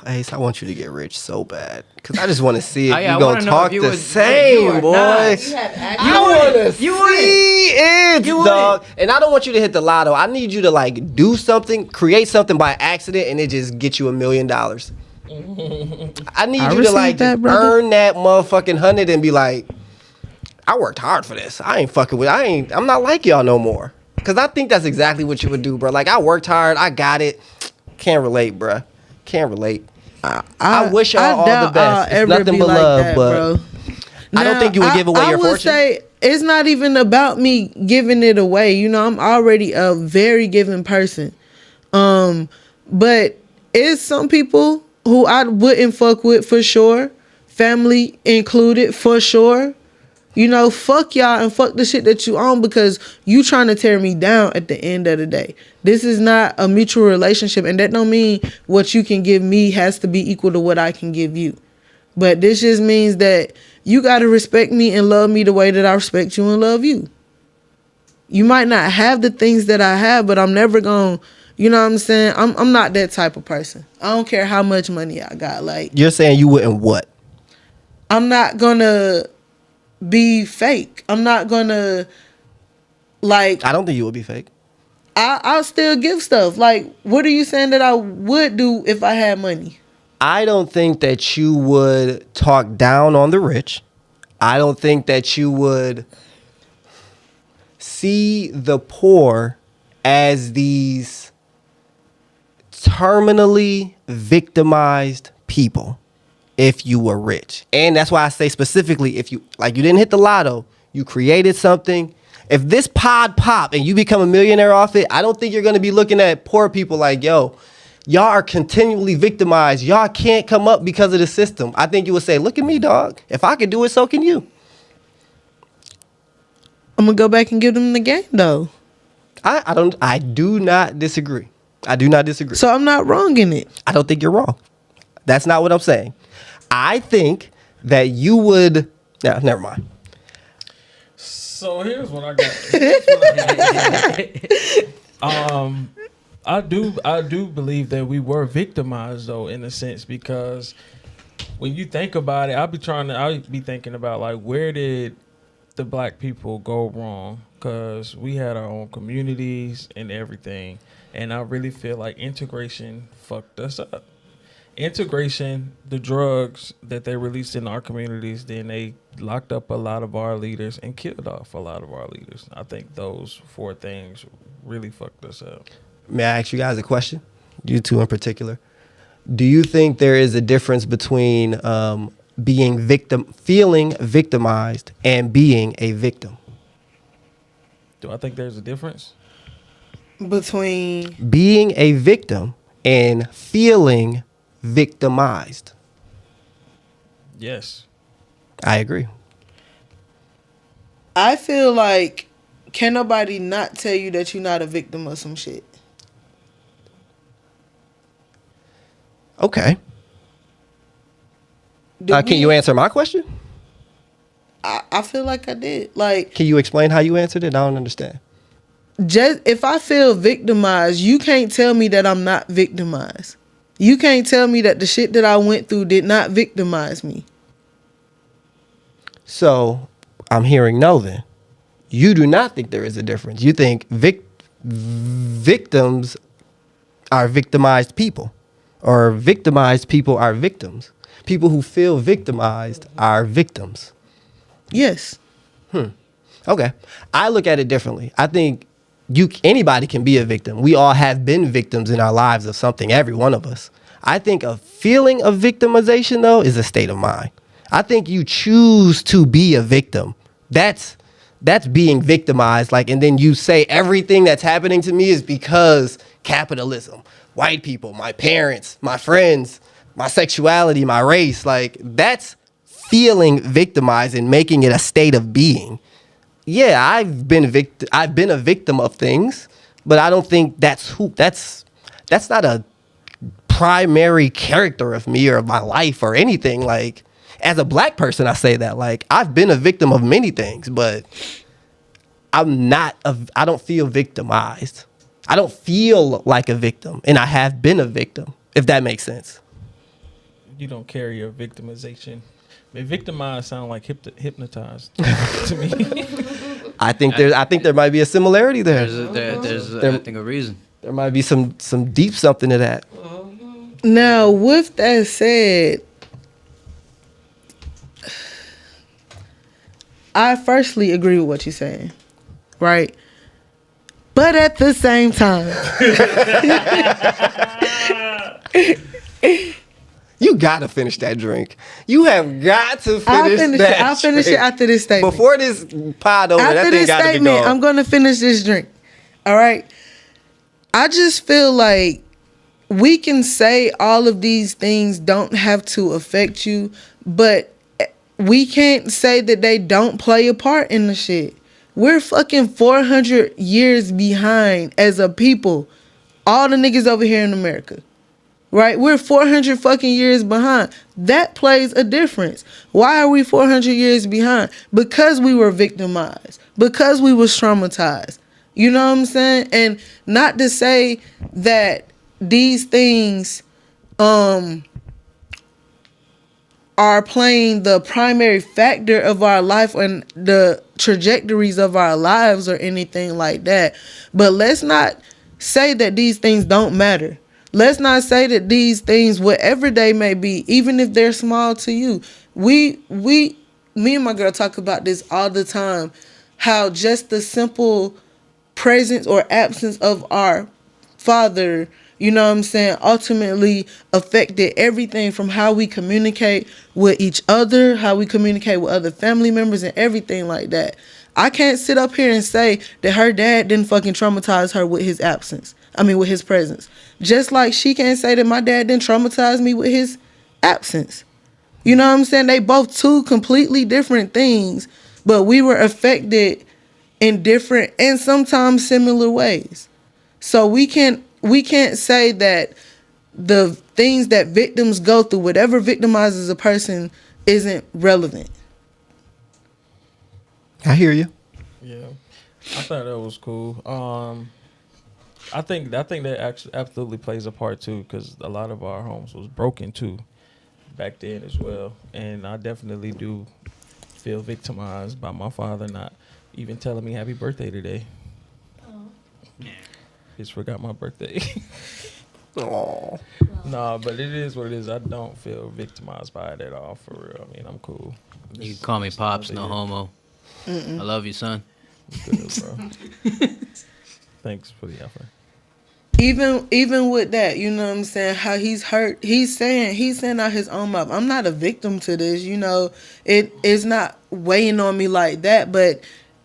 Ace, I want you to get rich so bad because I just want to see if I you gonna talk the same, boy. I want to see it, dog. And I don't want you to hit the lotto. I need you to like do something, create something by accident, and it just get you $1 million. I need you to like earn that motherfucking 100 and be like, I worked hard for this. I'm not like y'all no more. Cause I think that's exactly what you would do, bro. Like I worked hard, I got it. Can't relate, bro. Can't relate. I wish y'all all the best. It's nothing but love, but I don't think you would give away your fortune. I would say it's not even about me giving it away. You know, I'm already a very giving person. But it's some people who I wouldn't fuck with for sure. Family included for sure. You know, fuck y'all and fuck the shit that you own because you trying to tear me down at the end of the day. This is not a mutual relationship, and that don't mean what you can give me has to be equal to what I can give you. But this just means that you got to respect me and love me the way that I respect you and love you. You might not have the things that I have, but I'm never going to, you know what I'm saying? I'm not that type of person. I don't care how much money I got. Like, you're saying you wouldn't what? I'm not going to be fake. I'm not gonna like. I don't think you would be fake. I'll still give stuff. Like, what are you saying that I would do if I had money? I don't think that you would talk down on the rich. I don't think that you would see the poor as these terminally victimized people. If you were rich. And that's why I say specifically, if you didn't hit the lotto, you created something. If this pod pop and you become a millionaire off it, I don't think you're going to be looking at poor people like, yo, y'all are continually victimized. Y'all can't come up because of the system. I think you would say, look at me, dog. If I could do it, so can you. I'm going to go back and give them the game, though. I do not disagree. I do not disagree. So I'm not wrong in it. I don't think you're wrong. That's not what I'm saying. I think that you would. Yeah, never mind. So here's what I got. I do believe that we were victimized though, in a sense, because when you think about it, I'll be thinking about like, where did the black people go wrong? Because we had our own communities and everything, and I really feel like integration fucked us up. Integration, the drugs that they released in our communities, then they locked up a lot of our leaders and killed off a lot of our leaders. I think those 4 things really fucked us up. May I ask you guys a question? You two in particular. Do you think there is a difference between feeling victimized and being a victim? Do I think there's a difference? Between being a victim and feeling victimized. Yes. I agree. I feel like, can nobody not tell you that you're not a victim of some shit? Okay. Can you answer my question? I feel like I did. Like, can you explain how you answered it? I don't understand. Just if I feel victimized, you can't tell me that I'm not victimized. You can't tell me that the shit that I went through did not victimize me. So I'm hearing no then. You do not think there is a difference. You think victims are victimized people, or victimized people are victims. People who feel victimized are victims. Yes. Okay. I look at it differently. I think anybody can be a victim. We all have been victims in our lives of something, every one of us. I think a feeling of victimization, though, is a state of mind. I think you choose to be a victim. That's being victimized. Like, and then you say everything that's happening to me is because capitalism, white people, my parents, my friends, my sexuality, my race. Like, that's feeling victimized and making it a state of being. Yeah, I've been a victim of things, but I don't think that's not a primary character of me or of my life or anything. Like, as a black person, I say that. Like, I've been a victim of many things, but I don't feel victimized. I don't feel like a victim, and I have been a victim, if that makes sense. you don't carry your victimization. I mean, victimized sound like hypnotized to me. I think there might be a similarity there. There's There- I think a reason. There might be some deep something to that. Now, with that said, I firstly agree with what you're saying, right? But at the same time, You gotta finish that drink. You have got to finish I'll finish it drink. after this statement. Before this pod over, that After thing this gotta be statement, gone. I'm gonna finish this drink. All right. I just feel like we can say all of these things don't have to affect you, but we can't say that they don't play a part in the shit. We're fucking 400 years behind as a people. All the niggas over here in America. Right? We're 400 fucking years behind. That plays a difference. Why are we 400 years behind? Because we were victimized. Because we was traumatized. You know what I'm saying? And not to say that these things are playing the primary factor of our life and the trajectories of our lives or anything like that. But let's not say that these things don't matter. Let's not say that these things, whatever they may be, even if they're small to you, me and my girl talk about this all the time, how just the simple presence or absence of our father, you know what I'm saying, ultimately affected everything from how we communicate with each other, how we communicate with other family members and everything like that. I can't sit up here and say that her dad didn't fucking traumatize her with his absence. With his presence. Just like she can't say that my dad didn't traumatize me with his absence. You know what I'm saying? They both two completely different things, but we were affected in different and sometimes similar ways. So we can't say that the things that victims go through, whatever victimizes a person, isn't relevant. I hear you. Yeah, I thought that was cool. I think that actually absolutely plays a part too, because a lot of our homes was broken too back then as well, and I definitely do feel victimized by my father not even telling me happy birthday today. Just forgot my birthday. Oh, Nah, but it is what it is. I don't feel victimized by it at all, for real. I mean, I'm cool. You can call me Pops, no homo. I love you, son. I'm good, bro. Thanks for the effort. Even with that, you know what I'm saying, how he's hurt, he's saying out his own mouth, I'm not a victim to this, you know, it is not weighing on me like that, but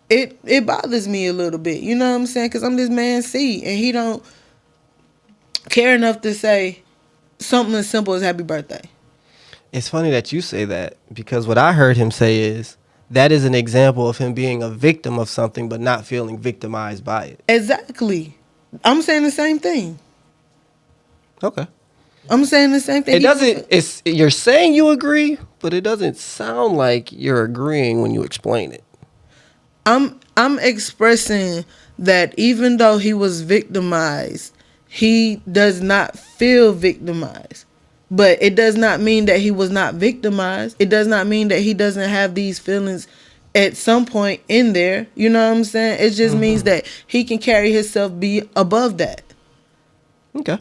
it bothers me a little bit, you know what I'm saying, because I'm this man C, and he don't care enough to say something as simple as happy birthday. it's funny that you say that, because what I heard him say is that is an example of him being a victim of something but not feeling victimized by it. Exactly. I'm saying the same thing. Okay. I'm saying the same thing. It doesn't. You're saying you agree, but it doesn't sound like you're agreeing when you explain it. I'm expressing that even though he was victimized, he does not feel victimized. But it does not mean that he was not victimized. It does not mean that he doesn't have these feelings at some point in there. You know what I'm saying? It just means that he can carry himself be above that. Okay.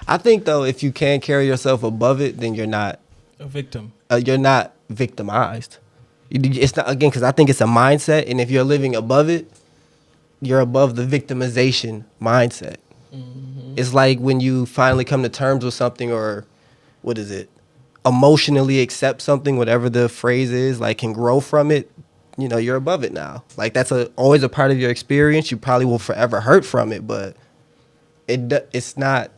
I think though, if you can carry yourself above it, then you're not A victim. victimized. It's not, again, because I think it's a mindset, and if you're living above it, you're above the victimization mindset. It's like when you finally come to terms with something, or what is it? Emotionally accept something, whatever the phrase is, like can grow from it, you know, you're above it now. Like that's always a part of your experience. You probably will forever hurt from it, but it's not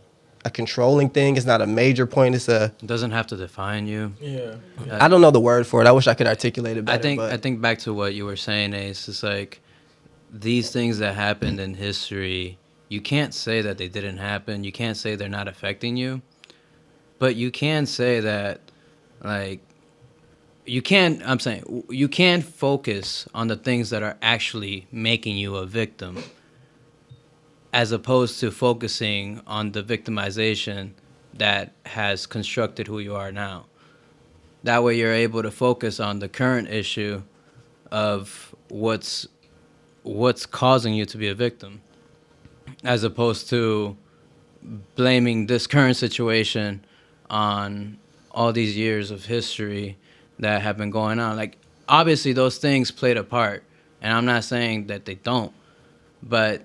a controlling thing. It's not a major point. It doesn't have to define you. Yeah. I don't know the word for it. I wish I could articulate it better. I think back to what you were saying, Ace. It's like these things that happened in history, you can't say that they didn't happen. You can't say they're not affecting you. But you can say that, like, you can focus on the things that are actually making you a victim, as opposed to focusing on the victimization that has constructed who you are now. That way you're able to focus on the current issue of what's causing you to be a victim, as opposed to blaming this current situation on all these years of history that have been going on. Like, obviously those things played a part, and I'm not saying that they don't, but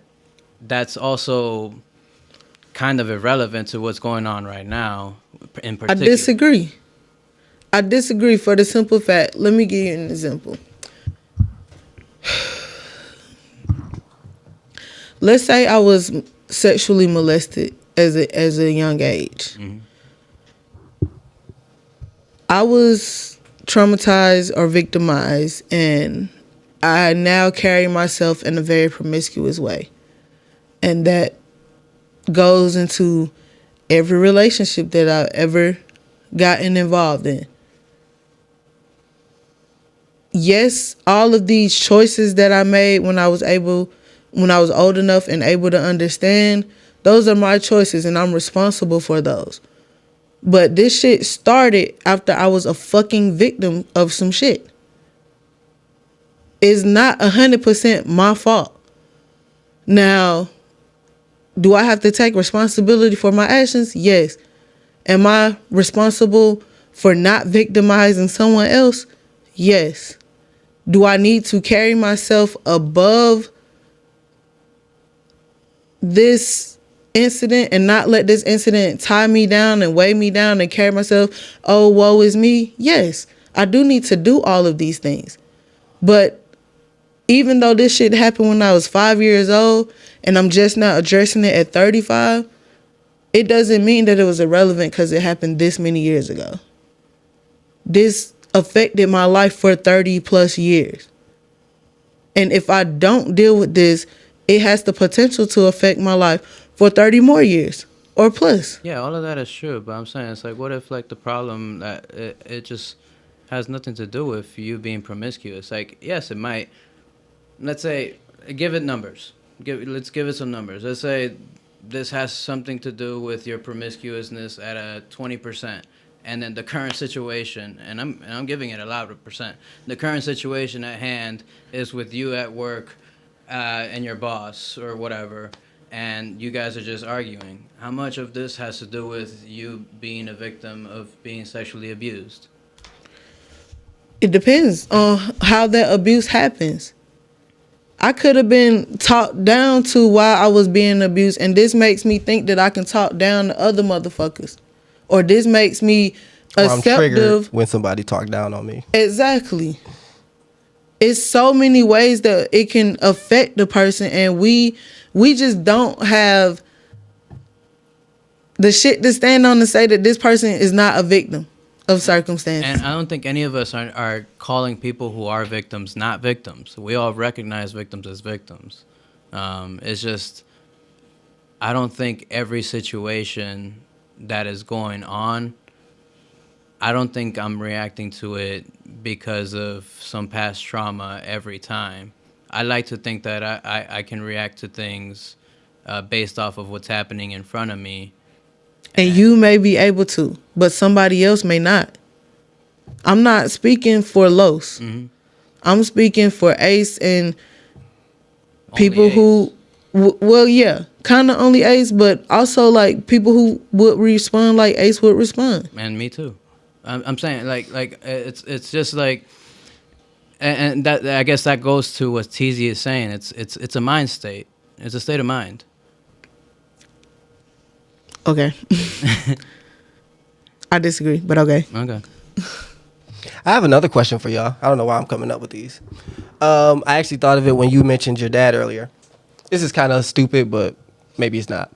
that's also kind of irrelevant to what's going on right now in I particular. disagree. I disagree for the simple fact. Let me give you an example. Let's say I was sexually molested as a young age. I was traumatized or victimized, and I now carry myself in a very promiscuous way. And that goes into every relationship that I've ever gotten involved in. Yes, all of these choices that I made when I was old enough and able to understand, those are my choices and I'm responsible for those. But this shit started after I was a fucking victim of some shit. It's not 100% my fault. Now, do I have to take responsibility for my actions? Yes. Am I responsible for not victimizing someone else? Yes. Do I need to carry myself above this incident and not let this incident tie me down and weigh me down and carry myself, oh, woe is me? Yes, I do need to do all of these things. But even though this shit happened when I was 5 years old and I'm just now addressing it at 35, it doesn't mean that it was irrelevant because it happened this many years ago. This affected my life for 30 plus years. And if I don't deal with this, it has the potential to affect my life for 30 more years or plus. Yeah, all of that is true, but I'm saying it's like, what if like the problem that it just has nothing to do with you being promiscuous? Like, yes, it might. Let's say, give it numbers. Let's give it some numbers. Let's say this has something to do with your promiscuousness at a 20%, and then the current situation, and I'm giving it a louder percent. The current situation at hand is with you at work, and your boss or whatever, and you guys are just arguing. How much of this has to do with you being a victim of being sexually abused? It depends on how that abuse happens. I could have been talked down to while I was being abused, and this makes me think that I can talk down to other motherfuckers. Or this makes me Or I'm triggered acceptive. when somebody talk down on me. Exactly. It's so many ways that it can affect the person, and we just don't have the shit to stand on to say that this person is not a victim of circumstances. And I don't think any of us are calling people who are victims not victims. We all recognize victims as victims. It's just, I don't think every situation that is going on, I don't think I'm reacting to it because of some past trauma every time. I like to think that I can react to things based off of what's happening in front of me. And you may be able to, but somebody else may not. I'm not speaking for Los. Mm-hmm. I'm speaking for Ace and people Only who, well, yeah, kind of only Ace, but also like people who would respond like Ace would respond. And me too. I'm saying like it's just like, and that, I guess that goes to what TZ is saying. It's a mind state. It's a state of mind. Okay. I disagree, but okay. Okay. I have another question for y'all. I don't know why I'm coming up with these. I actually thought of it when you mentioned your dad earlier. This is kind of stupid, but maybe it's not.